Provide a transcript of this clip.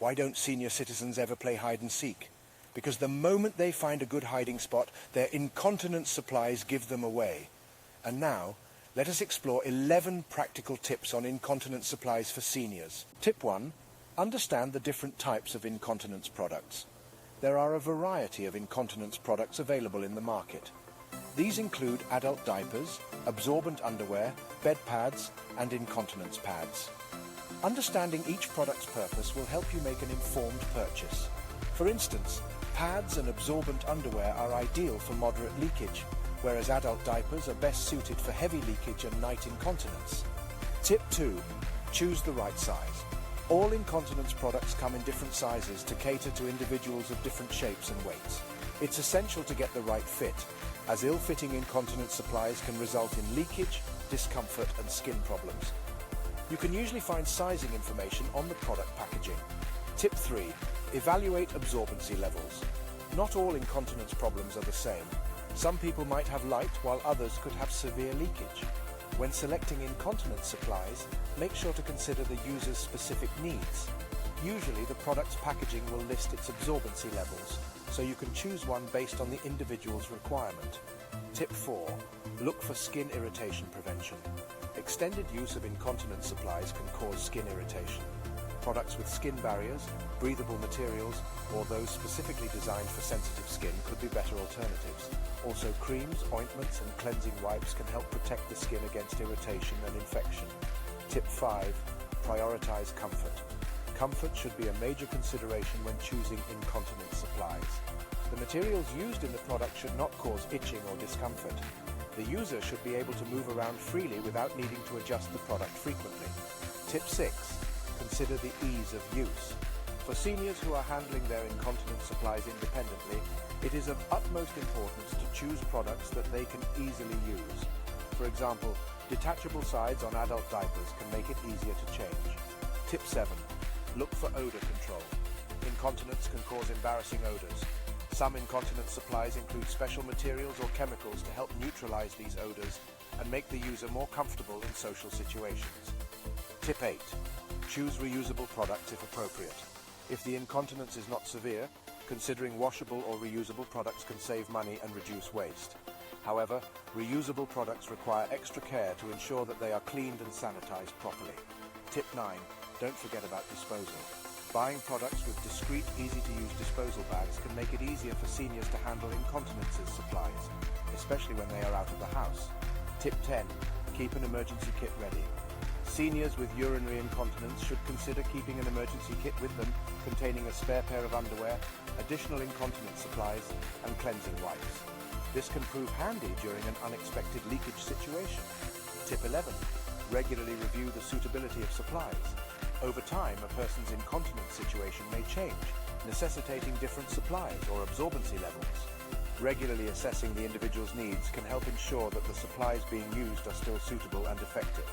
Why don't senior citizens ever play hide and seek? Because the moment they find a good hiding spot, their incontinence supplies give them away. And now, let us explore 11 practical tips on incontinence supplies for seniors. Tip 1. Understand the different types of incontinence products. There are a variety of incontinence products available in the market. These include adult diapers, absorbent underwear, bed pads, and incontinence pads. Understanding each product's purpose will help you make an informed purchase. For instance, pads and absorbent underwear are ideal for moderate leakage, whereas adult diapers are best suited for heavy leakage and night incontinence. Tip 2. Choose the right size. All incontinence products come in different sizes to cater to individuals of different shapes and weights. It's essential to get the right fit, as ill-fitting incontinence supplies can result in leakage, discomfort, and skin problems. You can usually find sizing information on the product packaging. Tip 3. Evaluate absorbency levels. Not all incontinence problems are the same. Some people might have light, while others could have severe leakage. When selecting incontinence supplies, make sure to consider the user's specific needs. Usually, the product's packaging will list its absorbency levels, so you can choose one based on the individual's requirement. Tip 4. Look for skin irritation prevention. Extended use of incontinence supplies can cause skin irritation. Products with skin barriers, breathable materials, or those specifically designed for sensitive skin could be better alternatives. Also, creams, ointments, and cleansing wipes can help protect the skin against irritation and infection. Tip 5. Prioritize comfort. Comfort should be a major consideration when choosing incontinence supplies. The materials used in the product should not cause itching or discomfort. The user should be able to move around freely without needing to adjust the product frequently. Tip 6. Consider the ease of use. For seniors who are handling their incontinence supplies independently, it is of utmost importance to choose products that they can easily use. For example, detachable sides on adult diapers can make it easier to change. Tip 7. Look for odor control. Incontinence can cause embarrassing odors. Some incontinence supplies include special materials or chemicals to help neutralize these odors and make the user more comfortable in social situations. Tip 8. Choose reusable products if appropriate. If the incontinence is not severe, considering washable or reusable products can save money and reduce waste. However, reusable products require extra care to ensure that they are cleaned and sanitized properly. Tip 9. Don't forget about disposal. Buying products with discreet, easy-to-use disposal bags can make it easier for seniors to handle incontinence supplies, especially when they are out of the house. Tip 10. Keep an emergency kit ready. Seniors with urinary incontinence should consider keeping an emergency kit with them containing a spare pair of underwear, additional incontinence supplies, and cleansing wipes. This can prove handy during an unexpected leakage situation. Tip 11. Regularly review the suitability of supplies. Over time, a person's incontinence situation may change, necessitating different supplies or absorbency levels. Regularly assessing the individual's needs can help ensure that the supplies being used are still suitable and effective.